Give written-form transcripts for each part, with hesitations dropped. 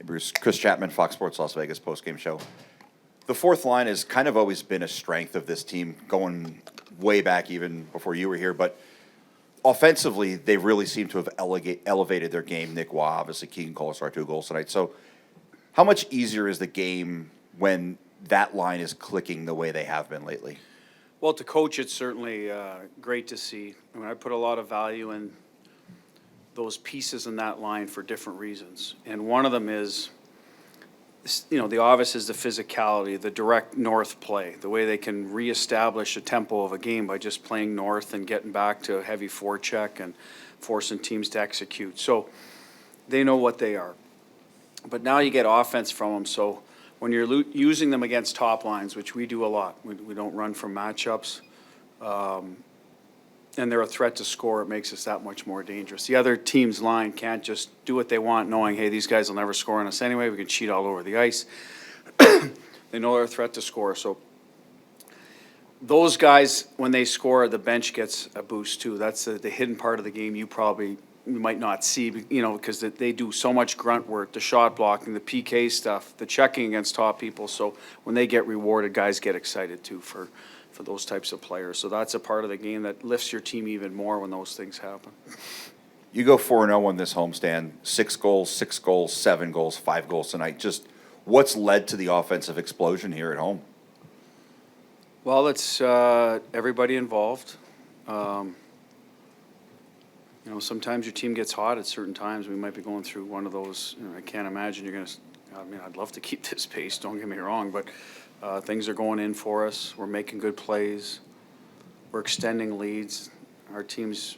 Bruce, Chris Chapman, Fox Sports Las Vegas postgame show. The fourth line has kind of always been a strength of this team, going way back even before you were here. But offensively, they really seem to have elevated their game. Nick Waugh, obviously, Keegan Colasar, 2 goals tonight. So how much easier is the game when that line is clicking the way they have been lately? Well, to coach, it's certainly great to see. I mean, I put a lot of value in those pieces in that line for different reasons. And one of them is, the obvious is the physicality, the direct north play, the way they can reestablish a tempo of a game by just playing north and getting back to a heavy forecheck and forcing teams to execute. So they know what they are. But now you get offense from them. So when you're using them against top lines, which we do a lot, we don't run from matchups, and they're a threat to score, it makes us that much more dangerous. The other team's line can't just do what they want, knowing, hey, these guys will never score on us anyway. We can cheat all over the ice. They know they're a threat to score. So those guys, when they score, the bench gets a boost too. That's the hidden part of the game you might not see, because they do so much grunt work, the shot blocking, the PK stuff, the checking against top people. So when they get rewarded, guys get excited too for those types of players. So that's a part of the game that lifts your team even more when those things happen. You go 4-0 on this homestand, 6 goals, 7 goals, 5 goals tonight. Just what's led to the offensive explosion here at home? Well, it's everybody involved. Sometimes your team gets hot at certain times. We might be going through one of those. I can't imagine you're going to. I'd love to keep this pace, don't get me wrong, but things are going in for us. We're making good plays. We're extending leads. Our team's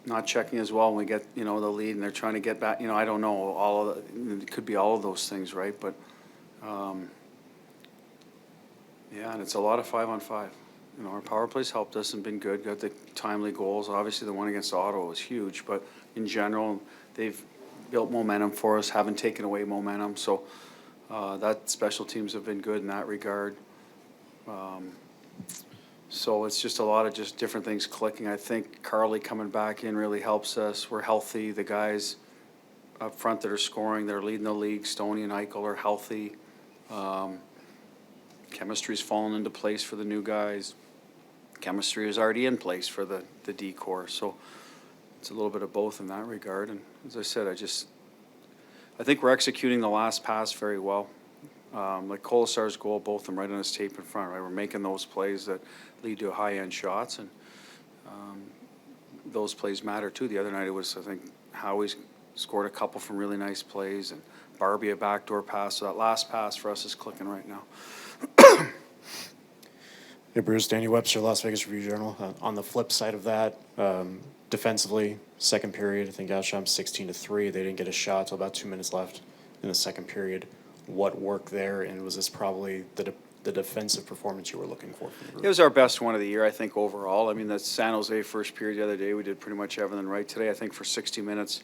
not checking as well when we get, the lead, and they're trying to get back. I don't know. It could be all of those things, right? But, and it's a lot of 5-on-5. Our power plays helped us and been good. Got the timely goals. Obviously, the one against Ottawa was huge, but in general, they've built momentum for us, haven't taken away momentum. So that special teams have been good in that regard. So it's just a lot of just different things clicking. I think Carly coming back in really helps us. We're healthy. The guys up front that are scoring, that are leading the league, Stoney and Eichel, are healthy. Chemistry's fallen into place for the new guys. Chemistry is already in place for the D-core. So it's a little bit of both in that regard. And as I said, I think we're executing the last pass very well. Like Colasar's goal, both of them right on his tape in front, right? We're making those plays that lead to high-end shots, and those plays matter too. The other night it was, I think, Howie's scored a couple from really nice plays, and Barbie a backdoor pass. So that last pass for us is clicking right now. Hey, Bruce, Danny Webster, Las Vegas Review-Journal. On the flip side of that, defensively, second period, I think Alsham 16-3. They didn't get a shot till about 2 minutes left in the second period. What worked there, and was this probably the defensive performance you were looking for from the group? It was our best one of the year, I think, overall. I mean, the San Jose first period the other day, we did pretty much everything right. Today, I think for 60 minutes,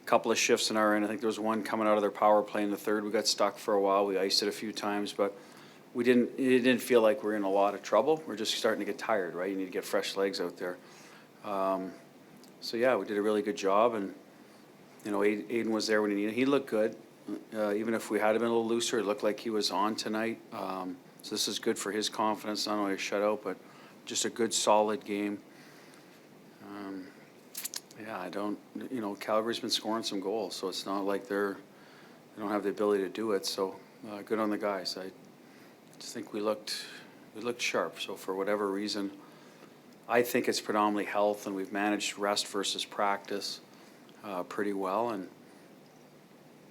a couple of shifts in our end. I think there was one coming out of their power play in the third. We got stuck for a while. We iced it a few times, but it didn't feel like we were in a lot of trouble. We're just starting to get tired, right? You need to get fresh legs out there. So, yeah, we did a really good job, and, Aiden was there when he needed. He looked good. Even if we had been a little looser, it looked like he was on tonight. So this is good for his confidence, not only a shutout, but just a good, solid game. Calgary's been scoring some goals, so it's not like they don't have the ability to do it. So good on the guys. I just think we looked sharp. So for whatever reason, I think it's predominantly health, and we've managed rest versus practice pretty well, and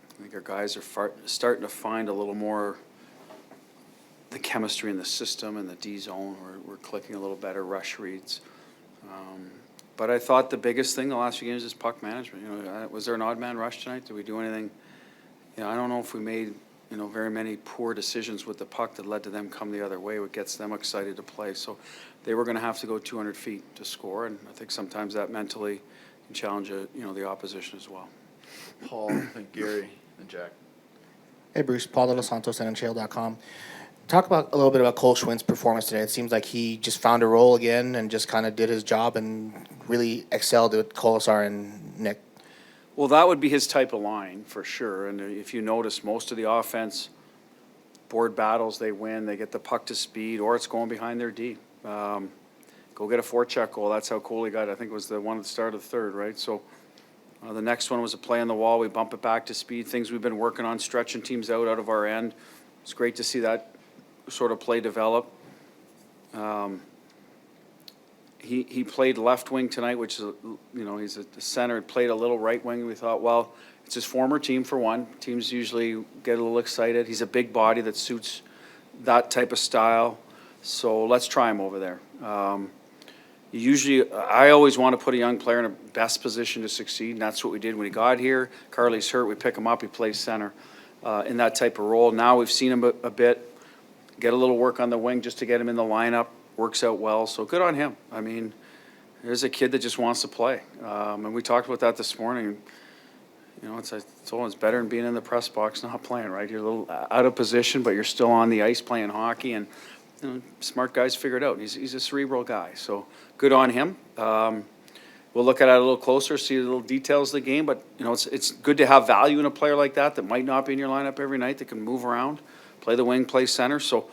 I think our guys are starting to find a little more the chemistry in the system and the D zone. We're clicking a little better, rush reads. But I thought the biggest thing the last few games is puck management. Was there an odd man rush tonight? Did we do anything? I don't know if we made very many poor decisions with the puck that led to them come the other way. What gets them excited to play. So they were going to have to go 200 feet to score, and I think sometimes that mentally can challenge the opposition as well. Paul and Gary and Jack. Hey, Bruce. Paul De Los Santos, NHL.com. Talk a little bit about Cole Schwindt's performance today. It seems like he just found a role again and just kind of did his job and really excelled with Colasar and Nick. Well, that would be his type of line, for sure. And if you notice, most of the offense, board battles, they win, they get the puck to speed, or it's going behind their D. Go get a forecheck goal. That's how Coley got it. I think it was the one at the start of the third, right? So the next one was a play on the wall. We bump it back to speed. Things we've been working on, stretching teams out of our end. It's great to see that sort of play develop. He played left wing tonight, which is, he's a center. Played a little right wing. We thought, well, it's his former team for one. Teams usually get a little excited. He's a big body that suits that type of style. So let's try him over there. I always want to put a young player in a best position to succeed, and that's what we did when he got here. Carly's hurt. We pick him up. He plays center in that type of role. Now we've seen him a bit, get a little work on the wing just to get him in the lineup. Works out well, so good on him. I mean, there's a kid that just wants to play, and we talked about that this morning. It's better than being in the press box not playing, right? You're a little out of position, but you're still on the ice playing hockey, and smart guys figure it out. He's a cerebral guy, so good on him. We'll look at it a little closer, see the little details of the game, but it's good to have value in a player like that might not be in your lineup every night, that can move around, play the wing, play center, so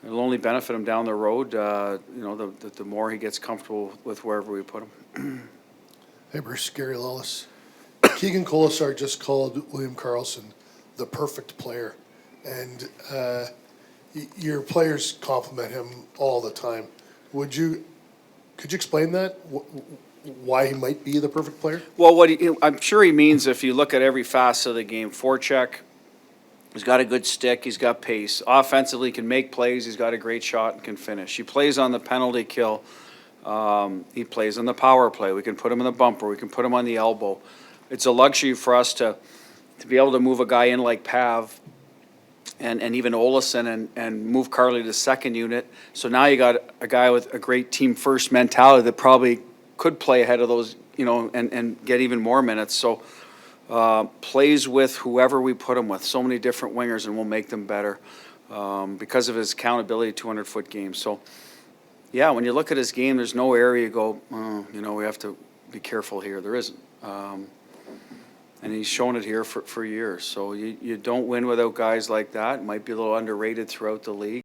it'll only benefit him down the road, the more he gets comfortable with wherever we put him. Hey, Bruce, Gary Lawless. Keegan Colasar just called William Karlsson the perfect player, and your players compliment him all the time. Could you explain that? Why he might be the perfect player? Well, I'm sure he means, if you look at every facet of the game, forecheck, he's got a good stick, he's got pace. Offensively, he can make plays, he's got a great shot and can finish. He plays on the penalty kill. He plays on the power play. We can put him in the bumper, we can put him on the elbow. It's a luxury for us to be able to move a guy in like Pav and even Olesen and move Carly to the second unit. So now you got a guy with a great team first mentality that probably could play ahead of those, and get even more minutes. So plays with whoever we put him with, so many different wingers, and we'll make them better because of his accountability, 200-foot game. So, yeah, when you look at his game, there's no area you go, we have to be careful here. There isn't. And he's shown it here for years. So you don't win without guys like that. Might be a little underrated throughout the league.